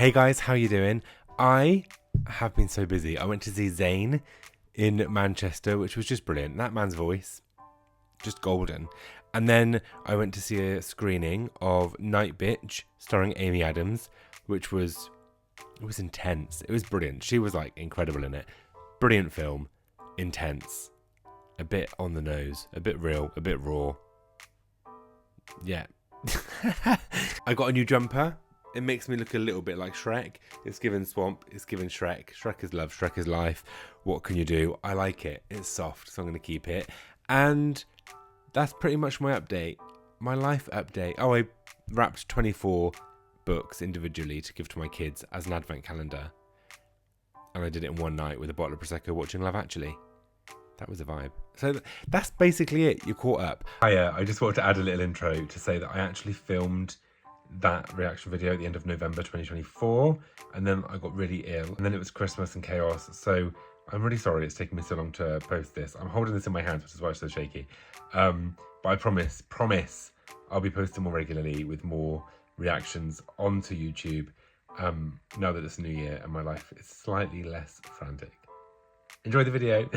Hey guys, how you doing? I have been so busy. I went to see Zayn in Manchester, which was just brilliant. That man's voice, just golden. And then I went to see a screening of Night Bitch, starring Amy Adams, which was intense. It was brilliant. She was like incredible in it. Brilliant film, intense, a bit on the nose, a bit real, a bit raw. Yeah. I got a new jumper. It makes me look a little bit like Shrek. It's given Swamp, it's given Shrek. Shrek is love, Shrek is life. What can you do? I like it. It's soft, so I'm going to keep it. And that's pretty much my update. My life update. Oh, I wrapped 24 books individually to give to my kids as an advent calendar. And I did it in one night with a bottle of Prosecco watching Love Actually. That was a vibe. So that's basically it. You're caught up. I just wanted to add a little intro to say that I actually filmed that reaction video at the end of November 2024, and then I got really ill, and then it was Christmas and chaos, so I'm really sorry it's taken me so long to post this. I'm holding this in my hands, which is why it's so shaky, but I promise I'll be posting more regularly with more reactions onto YouTube now that it's a new year and my life is slightly less frantic. Enjoy the video.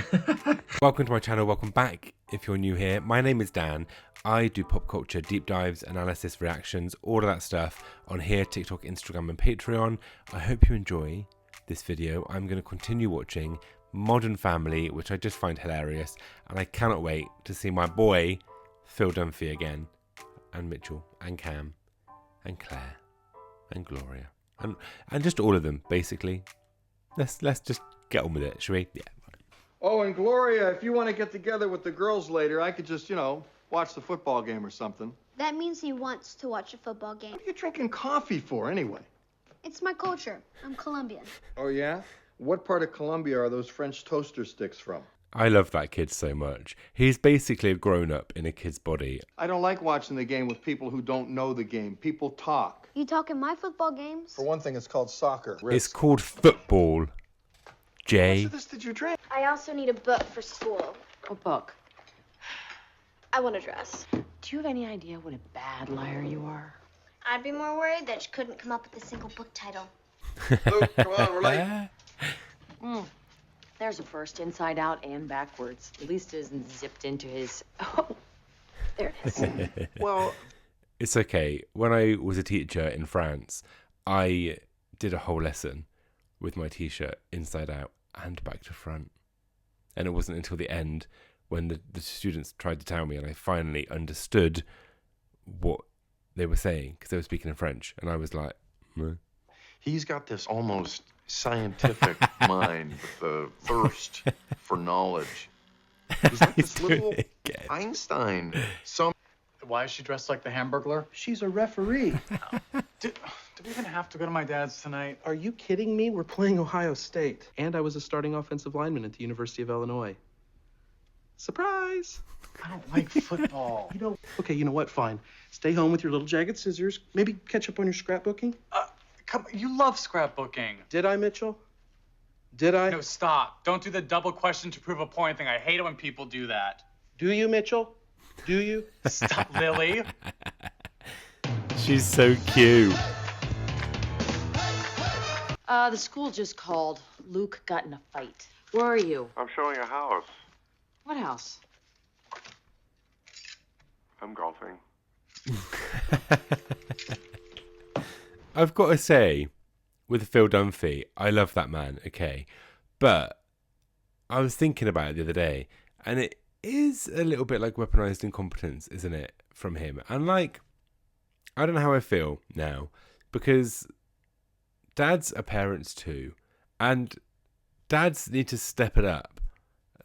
Welcome to my channel, welcome back if you're new here. My name is Dan. I do pop culture deep dives, analysis, reactions, all of that stuff on here, TikTok, Instagram and Patreon. I hope you enjoy this video. I'm going to continue watching Modern Family, which I just find hilarious, and I cannot wait to see my boy Phil Dunphy again, and Mitchell, and Cam, and Claire, and Gloria, and just all of them, basically. Let's just get on with it, shall we? Yeah. Oh, and Gloria, if you want to get together with the girls later, I could just, watch the football game or something. That means he wants to watch a football game. What are you drinking coffee for, anyway? It's my culture. I'm Colombian. Oh, yeah? What part of Colombia are those French toaster sticks from? I love that kid so much. He's basically a grown-up in a kid's body. I don't like watching the game with people who don't know the game. People talk. You talking my football games? For one thing, it's called soccer. It's called football, Jay. How much of this did you drink? I also need a book for school. What book? I want a dress. Do you have any idea what a bad liar you are? I'd be more worried that you couldn't come up with a single book title. Luke, come on, we're late. There's a first, inside out and backwards. At least it isn't zipped into his... Oh, there it is. Well, It's okay. When I was a teacher in France, I did a whole lesson with my t-shirt inside out and back to front. And it wasn't until the end when the students tried to tell me and I finally understood what they were saying because they were speaking in French. And I was like, meh. He's got this almost scientific mind with a thirst for knowledge. He's like this little Einstein. Why is she dressed like the Hamburglar? She's a referee. Do we even have to go to my dad's tonight? Are you kidding me? We're playing Ohio State. And I was a starting offensive lineman at the University of Illinois. Surprise! I don't like football. Okay, you know what? Fine. Stay home with your little jagged scissors. Maybe catch up on your scrapbooking. Come, you love scrapbooking. Did I, Mitchell? Did I? No, stop. Don't do the double question to prove a point thing. I hate it when people do that. Do you, Mitchell? Do you? Stop, Lily. She's so cute. The school just called. Luke got in a fight. Where are you? I'm showing a house. What house? I'm golfing. I've got to say, with Phil Dunphy, I love that man, okay. But I was thinking about it the other day, and it is a little bit like weaponized incompetence, isn't it, from him? And like, I don't know how I feel now, because dads are parents too, and dads need to step it up.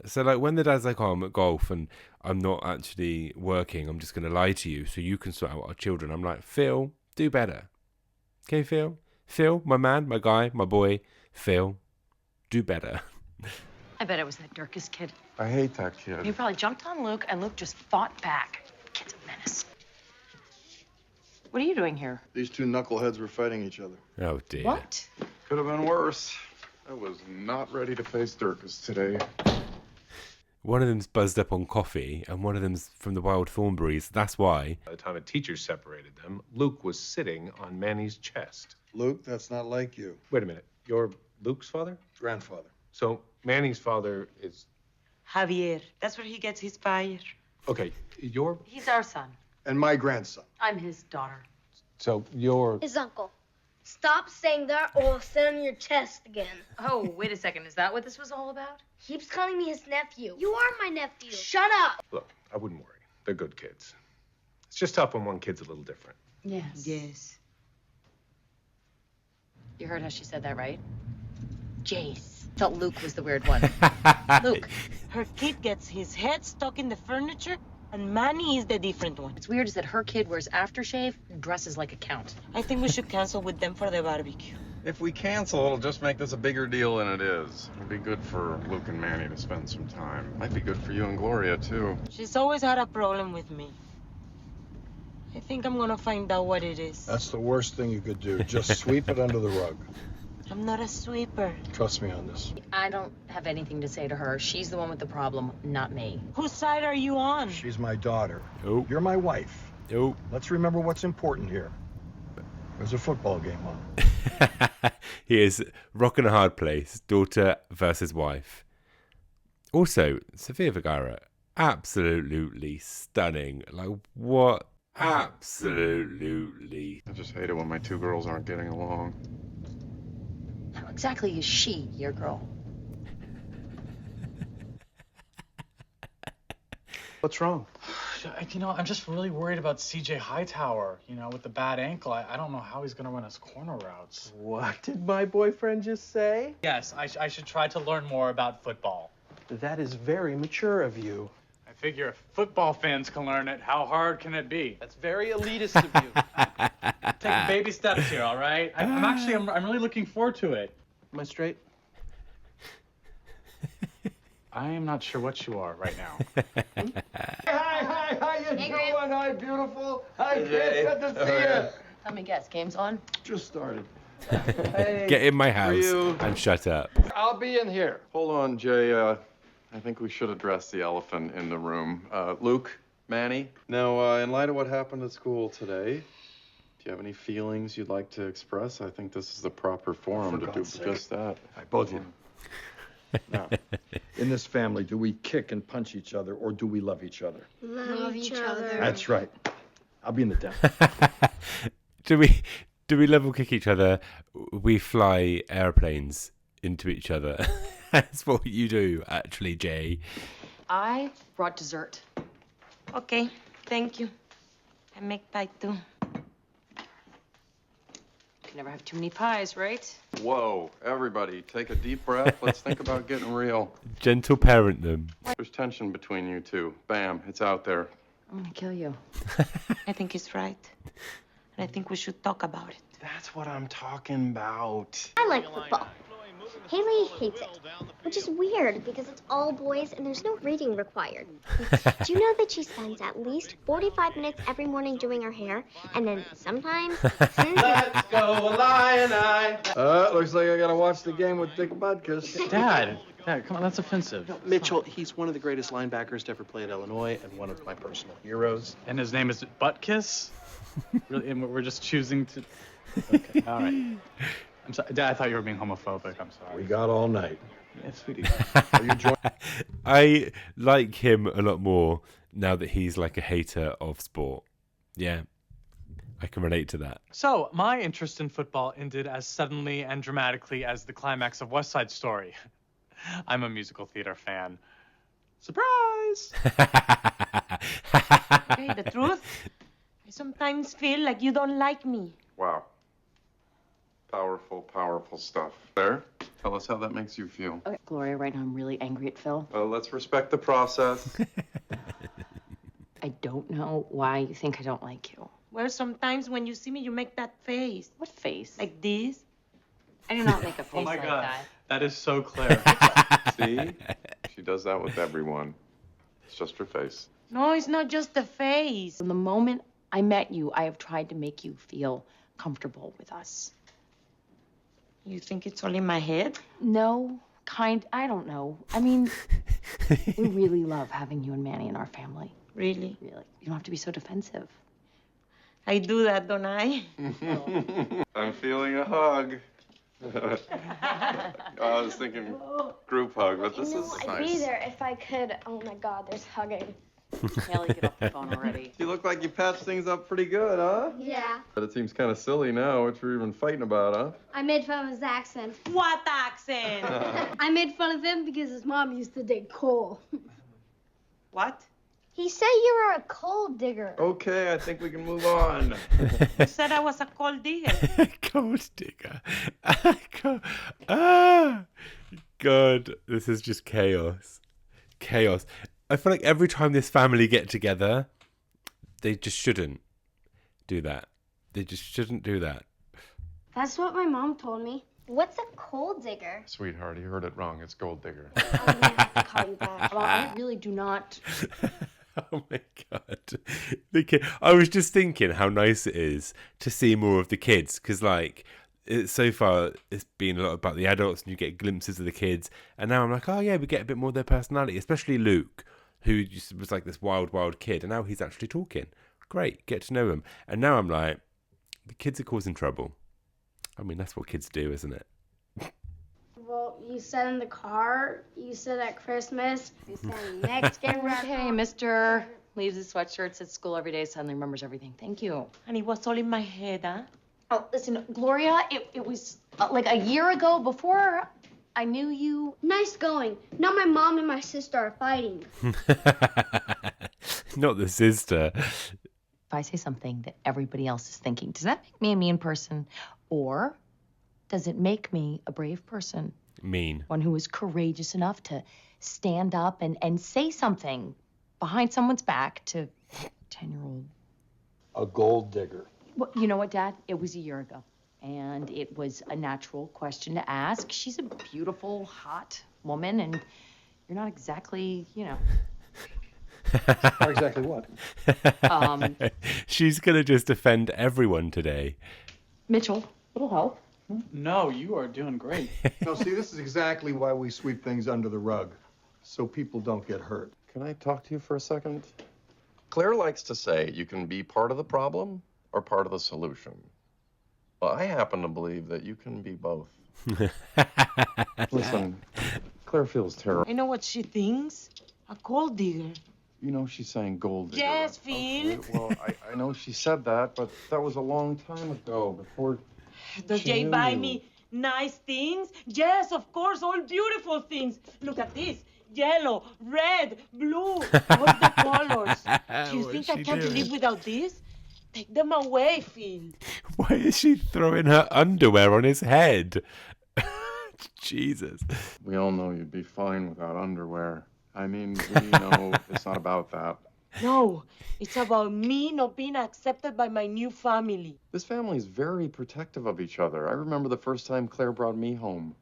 So like when the dad's like, oh, I'm at golf and I'm not actually working, I'm just going to lie to you so you can sort out our children. I'm like, Phil, do better. Okay, Phil? Phil, my man, my guy, my boy, Phil, do better. I bet it was that Dirkus kid. I hate that kid. He probably jumped on Luke, and Luke just fought back. Kid's a menace. What are you doing here? these two knuckleheads were fighting each other. Oh, dear. What? Could have been worse. I was not ready to face Dirkus today. One of them's buzzed up on coffee, and one of them's from the Wild Thornberrys. That's why. By the time a teacher separated them, Luke was sitting on Manny's chest. Luke, that's not like you. Wait a minute. You're Luke's father? Grandfather. So Manny's father is... Javier. That's where he gets his fire. Okay, you're... He's our son. And my grandson. I'm his daughter. So you're... His uncle. Stop saying that or I'll sit on your chest again. Oh, wait a second. Is that what this was all about? He keeps calling me his nephew. You are my nephew. Shut up. Look, I wouldn't worry. They're good kids. It's just tough when one kid's a little different. Yes. Yes. You heard how she said that, right? Jace. Thought Luke was the weird one. Luke. Her kid gets his head stuck in the furniture, and Manny is the different one. What's weird is that her kid wears aftershave and dresses like a count. I think we should cancel with them for the barbecue. If we cancel, it'll just make this a bigger deal than it is. It'll be good for Luke and Manny to spend some time. Might be good for you and Gloria, too. She's always had a problem with me. I think I'm gonna find out what it is. That's the worst thing you could do. Just sweep it under the rug. I'm not a sweeper. Trust me on this. I don't have anything to say to her. She's the one with the problem, not me. Whose side are you on? She's my daughter. Oh. You're my wife. Oh. Let's remember what's important here. There's a football game on. He is rocking a hard place. Daughter versus wife. Also, Sofia Vergara, absolutely stunning. Like, what? Absolutely. I just hate it when my two girls aren't getting along. How exactly is she your girl? What's wrong? You know, I'm just really worried about CJ Hightower. You know, with the bad ankle, I don't know how he's going to run his corner routes. What did my boyfriend just say? Yes, I should try to learn more about football. That is very mature of you. I figure if football fans can learn it, how hard can it be? That's very elitist of you. Take baby steps here, all right? I'm really looking forward to it. Am I straight? I am not sure what you are right now. Hi, how you Hey, doing? Graham. Hi, beautiful. Hi, kid. Good to see you. Let me guess, game's on? Just started. Get in my house and shut up. I'll be in here. Hold on, Jay. I think we should address the elephant in the room. Luke, Manny. Now, in light of what happened at school today, do you have any feelings you'd like to express? I think this is the proper forum to do God's sake. just that. Hi, both of you. Now, in this family, do we kick and punch each other or do we love each other? Love each other. That's right. I'll be in the den. Do we level kick each other? We fly airplanes into each other. That's what you do, actually, Jay. I brought dessert. Okay, thank you. I make pie too. You can never have too many pies, right? Whoa, everybody, take a deep breath. Let's think about getting real. Gentle parent them. There's tension between you two. Bam, it's out there. I'm gonna kill you. I think he's right. And I think we should talk about it. That's what I'm talking about. I like football. Haley hates it, which is weird because it's all boys and there's no reading required. Do you know that she spends at least 45 minutes every morning doing her hair, and then sometimes... Let's go, Lion Eye. Looks like I gotta watch the game with Dick Butkus. Dad, come on, that's offensive. Mitchell, he's one of the greatest linebackers to ever play at Illinois and one of my personal heroes. And his name is Buttkiss? Really? And we're just choosing to... Okay, all right. I'm sorry. Dad, I thought you were being homophobic. I'm sorry. We got all night. Yeah, sweetie. Are you joining? I like him a lot more now that he's like a hater of sport. Yeah, I can relate to that. So, my interest in football ended as suddenly and dramatically as the climax of West Side Story. I'm a musical theater fan. Surprise! Okay, the truth? I sometimes feel like you don't like me. Wow. Powerful, powerful stuff. There. Tell us how that makes you feel. Okay, Gloria, right now I'm really angry at Phil. Let's respect the process. I don't know why you think I don't like you. Well, sometimes when you see me, you make that face. What face? Like this. I do not make a face Oh my like God. that. That is so clear. See? She does that with everyone. It's just her face. No, it's not just the face. From the moment I met you, I have tried to make you feel comfortable with us. You think it's all in my head? No, I don't know. I mean, we really love having you and Manny in our family. Really? Really. You don't have to be so defensive. I do that, don't I? I'm feeling a hug. I was thinking group hug, but this is I'd nice. be there if I could. Oh my God, there's hugging. Haley, get off the phone already. You look like you patched things up pretty good, huh? Yeah. But it seems kind of silly now what you're even fighting about, huh? I made fun of his accent. What accent? I made fun of him because his mom used to dig coal. What? He said you were a coal digger. Okay, I think we can move on. You said I was a cold digger. Gold digger. Ah, God, this is just chaos. Chaos. I feel like every time this family get together, they just shouldn't do that. They just shouldn't do that. That's what my mom told me. What's a coal digger? Sweetheart, you heard it wrong. It's gold digger. I'm gonna have to call you back. Well, I really do not. Oh my God. I was just thinking how nice it is to see more of the kids, because like so far it's been a lot about the adults and you get glimpses of the kids, and now I'm like, oh yeah, we get a bit more of their personality, especially Luke, who just was like this wild kid, and now he's actually talking. Great, get to know him. And now I'm like, the kids are causing trouble. I mean, that's what kids do, isn't it? Well, you said in the car, you said at Christmas, you said Mexican Okay, mister. Leaves his sweatshirts at school every day, suddenly remembers everything. Thank you. And it was all in my head, huh? Oh, listen, Gloria, it was like a year ago before I knew you. Nice going. Now my mom and my sister are fighting. Not the sister. If I say something that everybody else is thinking, does that make me a mean person? Or does it make me a brave person? Mean. One who is courageous enough to stand up and say something behind someone's back to a 10-year-old. A gold digger. Well, you know what, Dad? It was a year ago. And it was a natural question to ask. She's a beautiful, hot woman, and you're not exactly, Not exactly what? She's going to just offend everyone today. Mitchell, little help. No, you are doing great. No, see, this is exactly why we sweep things under the rug, so people don't get hurt. Can I talk to you for a second? Claire likes to say you can be part of the problem or part of the solution. Well, I happen to believe that you can be both. Listen, Claire feels terrible. I know what she thinks. A cold digger. You know she's saying gold digger. Yes, Phil. Okay, well, I know she said that, but that was a long time ago, before Does she Jay knew buy you. me nice things? Yes, of course, all beautiful things. Look at this. Yellow, red, blue, all the colors. Do you think I can't live without this? Take them away, Phil. Why is she throwing her underwear on his head? Jesus. We all know you'd be fine without underwear. I mean, we know it's not about that. No, it's about me not being accepted by my new family. This family's very protective of each other. I remember the first time Claire brought me home.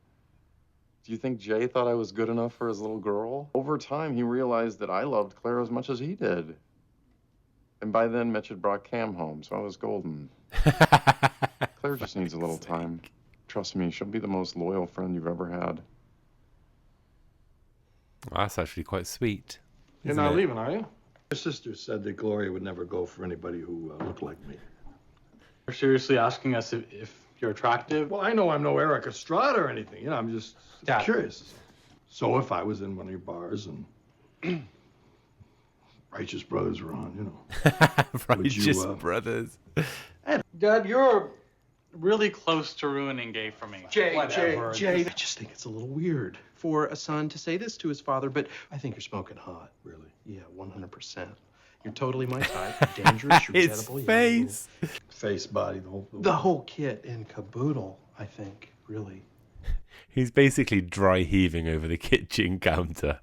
Do you think Jay thought I was good enough for his little girl? Over time, he realized that I loved Claire as much as he did. And by then, Mitch had brought Cam home, so I was golden. Claire just needs a little time. Trust me, she'll be the most loyal friend you've ever had. Well, that's actually quite sweet. You're isn't not it? leaving, are you? Your sister said that Gloria would never go for anybody who looked like me. You're seriously asking us if you're attractive? Well, I know I'm no Eric Estrada or anything. I'm just Dad. curious. So if I was in one of your bars and Righteous Brothers were on, Righteous you, Brothers. Dad, you're... Really close to ruining gay for me. Jay, Whatever. Jay. I just think it's a little weird for a son to say this to his father, but I think you're smoking hot. Really? Yeah, 100%. You're totally my type. Dangerous, you're His gettable, face. Face, body, The whole kit and caboodle, I think, really. He's basically dry heaving over the kitchen counter.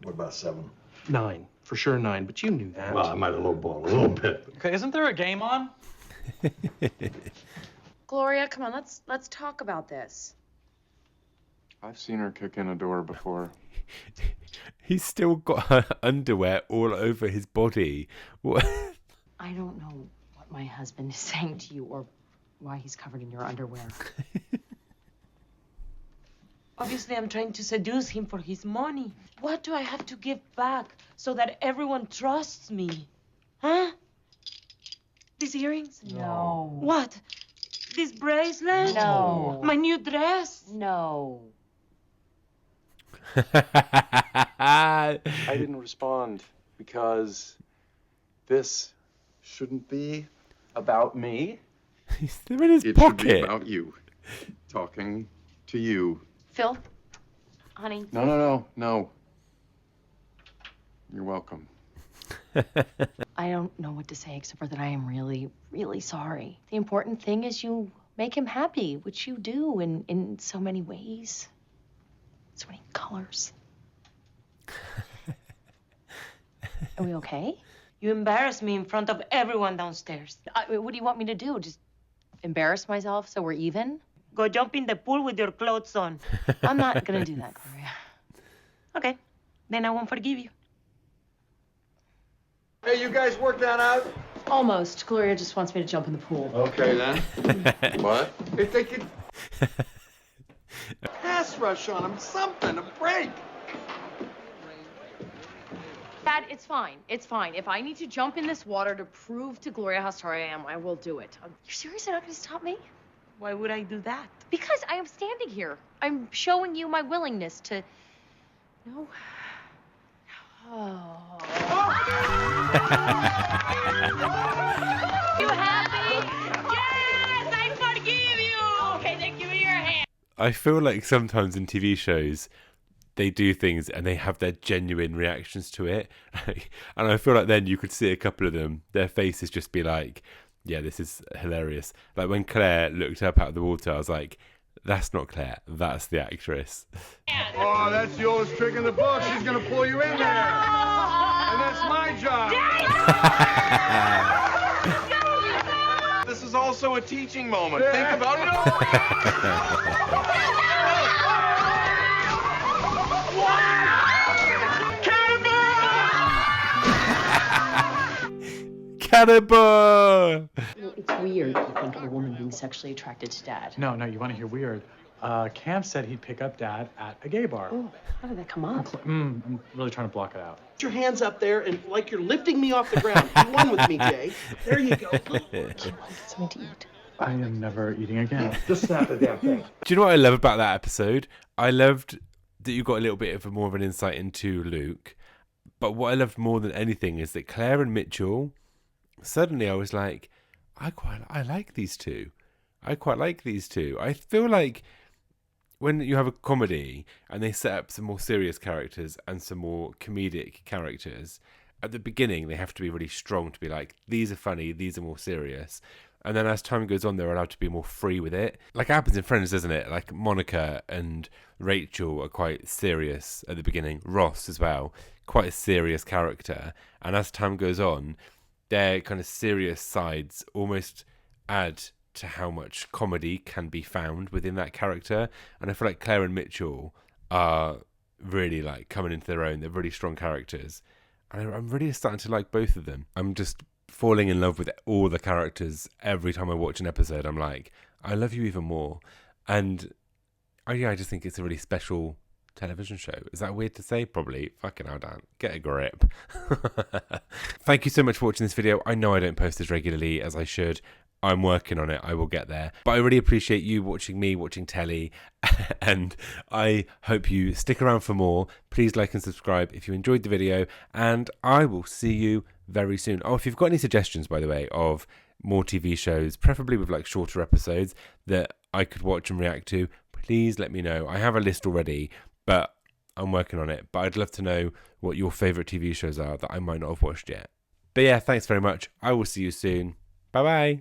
What about 7? 9. For sure 9, but you knew that. Well, I might have lowballed a little bit. Okay, isn't there a game on? Gloria, come on, let's talk about this. I've seen her kick in a door before. He's still got her underwear all over his body. What? I don't know what my husband is saying to you or why he's covered in your underwear. Obviously, I'm trying to seduce him for his money. What do I have to give back so that everyone trusts me? Huh? These earrings? No. What? This bracelet? No. My new dress? No. I didn't respond because this shouldn't be about me. He's still in his It pocket. should be about you. Talking to you. Phil, honey. No. You're welcome. I don't know what to say except for that I am really, really sorry. The important thing is you make him happy, which you do in so many ways. So many colors. Are we okay? You embarrassed me in front of everyone downstairs. What do you want me to do? Just embarrass myself so we're even? Go jump in the pool with your clothes on. I'm not gonna do that, Gloria. Okay, then I won't forgive you. Hey, you guys work that out? Almost. Gloria just wants me to jump in the pool. Okay, then. What? If they could pass rush on him, something, a break. Dad, it's fine. It's fine. If I need to jump in this water to prove to Gloria how sorry I am, I will do it. You're seriously not gonna stop me? Why would I do that? Because I am standing here. I'm showing you my willingness to... No. Oh. You happy? Yes, I forgive you. Okay, then give me your hand. I feel like sometimes in TV shows, they do things and they have their genuine reactions to it. And I feel like then you could see a couple of them, their faces just be like, yeah, this is hilarious. Like when Claire looked up out of the water, I was like, that's not Claire, that's the actress. Oh, that's the oldest trick in the book. She's gonna pull you in there. And that's my job. This is also a teaching moment. Think about it. Cannibal! It's weird to think of a woman being sexually attracted to Dad. No, you want to hear weird? Cam said he'd pick up Dad at a gay bar. Oh, how did that come up? I'm really trying to block it out. Put your hands up there and like you're lifting me off the ground. You won with me, Jay. There you go. Get something to eat. I am never eating again. Just snap the damn thing. Do you know what I love about that episode? I loved that you got a little bit of more of an insight into Luke. But what I loved more than anything is that Claire and Mitchell, suddenly I was like, I like these two. I quite like these two. I feel like when you have a comedy and they set up some more serious characters and some more comedic characters, at the beginning they have to be really strong to be like, these are funny, these are more serious. And then as time goes on, they're allowed to be more free with it. Like it happens in Friends, doesn't it? Like Monica and Rachel are quite serious at the beginning. Ross as well, quite a serious character. And as time goes on, their kind of serious sides almost add to how much comedy can be found within that character. And I feel like Claire and Mitchell are really like coming into their own. They're really strong characters. And I'm really starting to like both of them. I'm just falling in love with all the characters. Every time I watch an episode, I'm like, I love you even more. And I just think it's a really special television show. Is that weird to say? Probably. Fucking hell, Dan. Get a grip. Thank you so much for watching this video. I know I don't post as regularly as I should. I'm working on it. I will get there. But I really appreciate you watching me, watching telly. And I hope you stick around for more. Please like and subscribe if you enjoyed the video. And I will see you very soon. Oh, if you've got any suggestions, by the way, of more TV shows, preferably with like shorter episodes that I could watch and react to, please let me know. I have a list already, but I'm working on it. But I'd love to know what your favourite TV shows are that I might not have watched yet. But yeah, thanks very much. I will see you soon. Bye bye.